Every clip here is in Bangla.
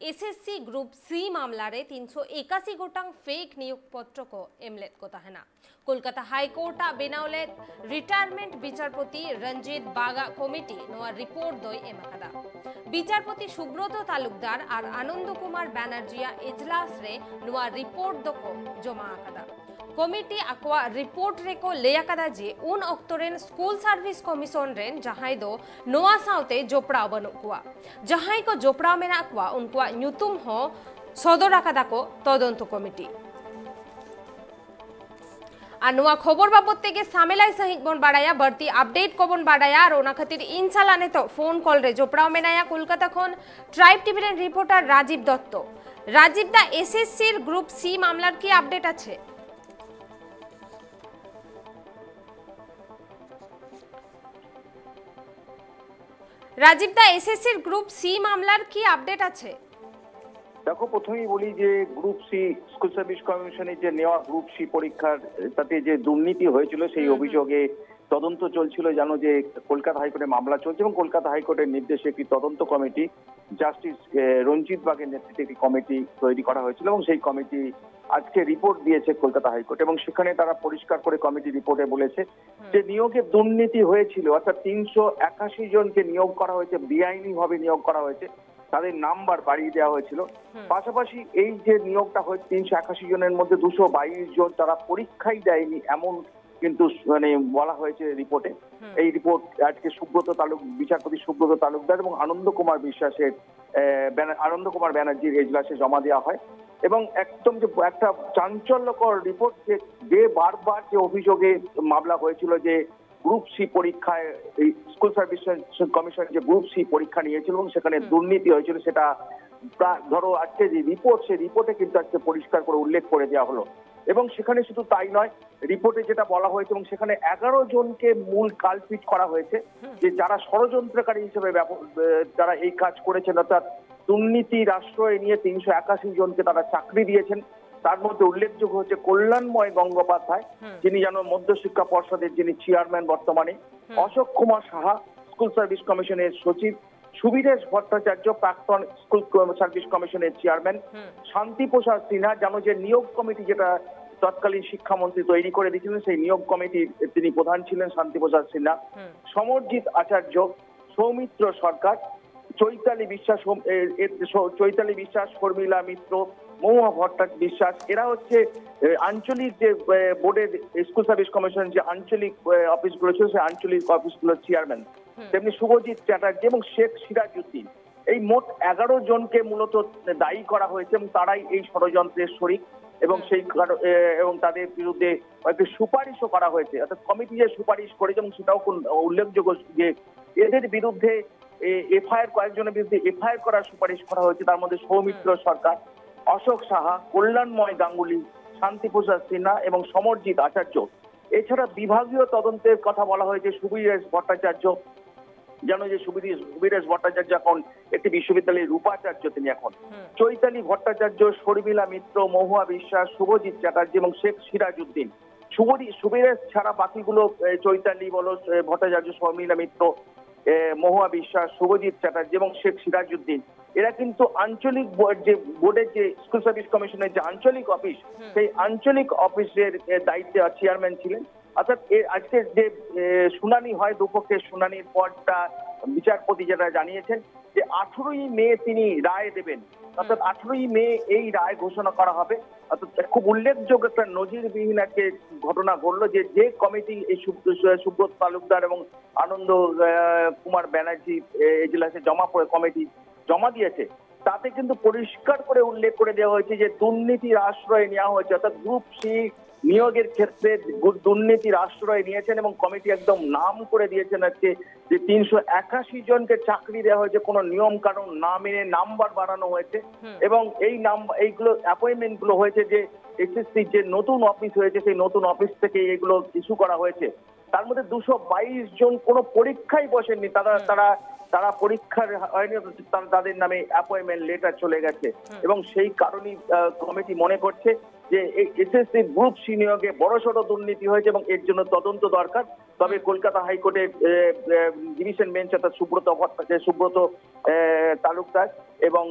एसएससी ग्रुप सी मामला रे 381 गोटांग फेक नियोगपत्र को एमलेट को तहना कोलकाता हाईकोर्ट बेनावले रिटायरमेंट विचारपति रंजीत बागा कमिटी नोआ रिपोर्ट दोय एमाकादा विचारपति सुब्रत तालुकदार और आनंद कुमार बैनर्जिया इजलास रे नोआ रिपोर्ट दो को जमा आकादा कमिटी आकवा रिपोर्ट रे को लेयाकादा जे उन ऑक्टोरेन स्कूल सर्विस कमीशन रेन जहाई दो नोआ साउते जोपड़ा बनु कुआ जहाई को जोपड़ा मेना कुआ उनकुआ न्यूतुम हो सदर आकादा को तदंत कमिटी और नोआ खबर बाबत तेगे सामेलाई सहित बन बाड़ाया बढ़ती अपडेट को बन बाड़ाया और ओना खातिर इनशाला ने तो फोन कॉल रे जोपड़ा मेनाया कोलकाता खन ट्राइब टीवी रे रिपोर्टर राजीव दत्त राजीव दा एसएससी ग्रुप सी मामलार की अपडेट आछे राजीव दा एसएससी ग्रुप सी मामलार की আপডেট আছে দেখো প্রথমেই বলি যে গ্রুপ সি স্কুল সার্ভিস কমিশনের যে নেওয়া গ্রুপ সি পরীক্ষার তাতে যে দুর্নীতি হয়েছিল সেই অভিযোগে তদন্ত চলছিল জানো যে কলকাতা হাইকোর্টে মামলা চলছে এবং কলকাতা হাইকোর্টের নির্দেশে একটি তদন্ত কমিটি জাস্টিস রঞ্জিত বাগের নেতৃত্বে একটি কমিটি তৈরি করা হয়েছিল এবং সেই কমিটি আজকে রিপোর্ট দিয়েছে কলকাতা হাইকোর্ট এবং সেখানে তারা পরিষ্কার করে কমিটি রিপোর্টে বলেছে যে নিয়োগে দুর্নীতি হয়েছিল অর্থাৎ 381 জনকে নিয়োগ করা হয়েছে বেআইনিভাবে নিয়োগ করা হয়েছে তাদের নাম্বার বাড়িয়ে দেওয়া হয়েছিল পাশাপাশি এই যে নিয়োগটা হয়েছে 381 জনের মধ্যে 222 জন তারা পরীক্ষাই দেয়নি এমন কিন্তু মানে বলা হয়েছে রিপোর্টে এই রিপোর্ট আজকে বিচারপতি সুব্রত তালুকদার এবং আনন্দ কুমার ব্যানার্জির এজলাসে জমা দেওয়া হয় এবং একদম যে একটা চাঞ্চল্যকর রিপোর্ট যে বারবার যে অভিযোগে মামলা হয়েছিল যে গ্রুপ সি পরীক্ষায় স্কুল সার্ভিস কমিশন যে গ্রুপ সি পরীক্ষা নিয়েছিল এবং সেখানে দুর্নীতি হয়েছিল সেটা ধরো আজকে যে রিপোর্ট সেই রিপোর্টে কিন্তু আজকে পরিষ্কার করে উল্লেখ করে দেওয়া হলো এবং সেখানে শুধু তাই নয় রিপোর্টে যেটা বলা হয়েছে এবং সেখানে 11 জনকে মূল কালপিট করা হয়েছে যে যারা ষড়যন্ত্রকারী হিসেবে যারা এই কাজ করেছেন অর্থাৎ দুর্নীতির আশ্রয় নিয়ে 381 জনকে তারা চাকরি দিয়েছেন তার মধ্যে উল্লেখযোগ্য হচ্ছে কল্যাণময় গঙ্গোপাধ্যায় যিনি জানো মধ্যশিক্ষা পর্ষদের যিনি চেয়ারম্যান বর্তমানে অশোক কুমার সাহা স্কুল সার্ভিস কমিশনের সচিব সুবিরেশ ভট্টাচার্য প্রাক্তন স্কুল সার্ভিস কমিশনের চেয়ারম্যান শান্তিপ্রসাদ সিনহা জানো যে নিয়োগ কমিটি যেটা তৎকালীন শিক্ষামন্ত্রী তৈরি করে দিয়েছিলেন সেই নিয়োগ কমিটির তিনি প্রধান ছিলেন শান্তিপ্রসাদ সিনহা সমরজিৎ আচার্য সৌমিত্র সরকার চৈতালি বিশ্বাস শর্মিলা মিত্র মহুয়া ভট্টাচার্য বিশ্বাস এরা হচ্ছে আঞ্চলিক যে বোর্ডের স্কুল সার্ভিস কমিশন যে আঞ্চলিক অফিসগুলো ছিল সেই আঞ্চলিক অফিসগুলোর চেয়ারম্যান তেমনি শুভজিৎ চ্যাটার্জি এবং শেখ সিরাজউদ্দিন এই মোট 11 জনকে মূলত দায়ী করা হয়েছে এবং তারাই এই ষড়যন্ত্রের শরিক এবং এবং তাদের বিরুদ্ধে একটি সুপারিশও করা হয়েছে অর্থাৎ কমিটি যে সুপারিশ করেছে এবং সেটাও উল্লেখযোগ্য যে এদের বিরুদ্ধে কয়েকজনের বিরুদ্ধে এফআইআর করার সুপারিশ করা হয়েছে তার মধ্যে সৌমিত্র সরকার অশোক সাহা কল্যাণময় গাঙ্গুলি শান্তিপ্রসাদ সিনহা এবং সমরজিৎ আচার্য এছাড়া বিভাগীয় তদন্তের কথা বলা হয়েছে সুবিরেশ ভট্টাচার্য জানো যে সুবিরেশ ভট্টাচার্য এখন একটি বিশ্ববিদ্যালয়ের উপাচার্য তিনি এখন চৈতালি ভট্টাচার্য শর্মিলা মিত্র মহুয়া বিশ্বাস শুভজিৎ চ্যাটার্জি এবং শেখ সিরাজউদ্দিন সুবিরেশ ছাড়া বাকিগুলো চৈতালি বলো ভট্টাচার্য শর্মিলা মিত্র মহুয়া বিশ্বাস শুভজিৎ চ্যাটার্জি এবং শেখ সিরাজউদ্দিন এরা কিন্তু আঞ্চলিক যে বোর্ডের যে স্কুল সার্ভিস কমিশনের যে আঞ্চলিক অফিস সেই আঞ্চলিক অফিসের দায়িত্বে চেয়ারম্যান ছিলেন অর্থাৎ আজকে যে শুনানি হয় দুপক্ষের শুনানির পরটা বিচারপতি যেটা জানিয়েছেন যে 18ই মে তিনি রায় দেবেন অর্থাৎ 18ই মে এই রায় ঘোষণা করা হবে অর্থাৎ খুব উল্লেখযোগ্য একটা নজিরবিহীন একটা ঘটনা ঘটলো যে কমিটি এই সুব্রত তালুকদার এবং আনন্দ কুমার ব্যানার্জি এজলাসে কমিটি জমা দিয়েছে তাতে কিন্তু পরিষ্কার করে উল্লেখ করে দেওয়া হয়েছে যে দুর্নীতির আশ্রয় নেওয়া হয়েছে অর্থাৎ গ্রুপ সি নিয়োগের ক্ষেত্রে দুর্নীতির আশ্রয় নিয়েছেন এবং কমিটি একদম নাম করে দিয়েছেন আজকে যে 381 জনকে চাকরি দেওয়া হয়েছে কোনো নিয়ম কানুন না মেনে নাম্বার বাড়ানো হয়েছে এবং এইগুলো অ্যাপয়েন্টমেন্ট গুলো হয়েছে যে এসএসসি যে নতুন অফিস হয়েছে সেই নতুন অফিস থেকে এগুলো ইস্যু করা হয়েছে তার মধ্যে 222 জন কোনো পরীক্ষায় বসেননি তারা পরীক্ষার হয়নি তাদের নামে অ্যাপয়েন্টমেন্ট লেটার চলে গেছে এবং সেই কারণেই কমিটি মনে করছে যে এসএসসি গ্রুপ সি নিয়োগে বড়সড় দুর্নীতি হয়েছে এবং এর জন্য তদন্ত দরকার তবে কলকাতা হাইকোর্টের ডিভিশন বেঞ্চ অর্থাৎ সুব্রত তালুকদার এবং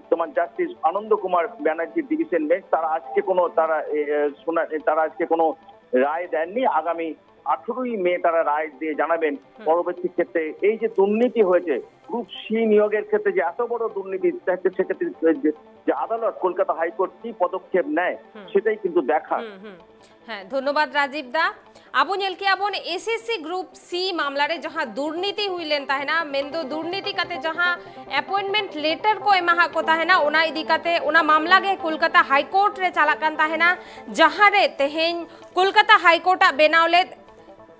তোমার জাস্টিস আনন্দ কুমার ব্যানার্জির ডিভিশন বেঞ্চ তারা আজকে কোনো রায় দেননি। আগামী 18ই মে তারা রায় দিয়ে জানাবেন পরবর্তী ক্ষেত্রে এই যে দুর্নীতি হয়েছে গ্রুপ সি নিয়োগের ক্ষেত্রে যে এত বড় দুর্নীতি সেক্ষেত্রে যে আদালত কলকাতা হাইকোর্ট কি পদক্ষেপ নেয় সেটাই কিন্তু দেখা। হ্যাঁ, ধন্যবাদ রাজীব দা। আবু নেলকি আবন एसएससी ग्रुप सी मामला रे जहां दुर्नीति हुई लेन ताहेना मेंदो दुर्नीति काते जहां अपॉइंटमेंट लेटर को एमा को ताहेना ओना इदी काते ओना मामला गे कोलकाता हाईकोर्ट रे चालाकान ताहेना जहां रे तेहेन कोलकाता हाईकोर्ट बेनावले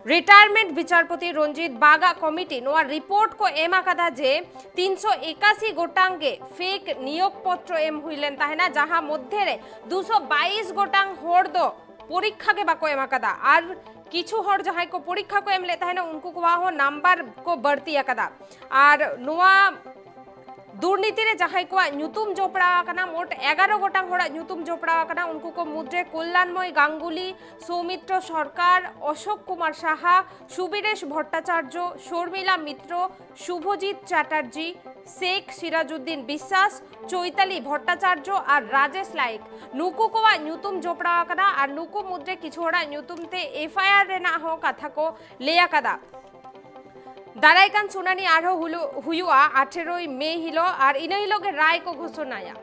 रिटायरमेंट विचारपति रंजीत बागा कमिटी नोआ रिपोर्ट को एमा कदा जे 381 गोटांगे फेक नियोग पत्र एम हुइलेन ताहेना जहां मध्य रे 222 गोटांग होड़ दो परीक्षा के बाको एमा कदा और किछु हर जहां को परीक्षा को एम लेता है ना उनको को वहाँ नंबर को बढ़ती कदा और नोआ दुर्नीति रे जहां को न्यूतुम जोपड़ा कना मोट 11 गोटांग होड़ा न्यूतुम जोपड़ा कना उनको को मुद्रे कल्याणमय गांगुली सौमित्र सरकार अशोक कुमार साहा सुबीरेश भट्टाचार्य शर्मिला मित्र शुभजीत चैटार्जी शेख सिराजुद्दीन विश्वास चैताली भट्टाचार्य और राजेश लाइक नुकु को न्यूतुम जोपड़ा कना और नुकु मुद्रे किछु होड़ा न्यूतुम ते एफआईआर रेना हो कथा को लेया कदा दाराइकान सुनानी आरो हुयुआ 18 मई हिलो और इन हिलोगे राय को घोषणाया।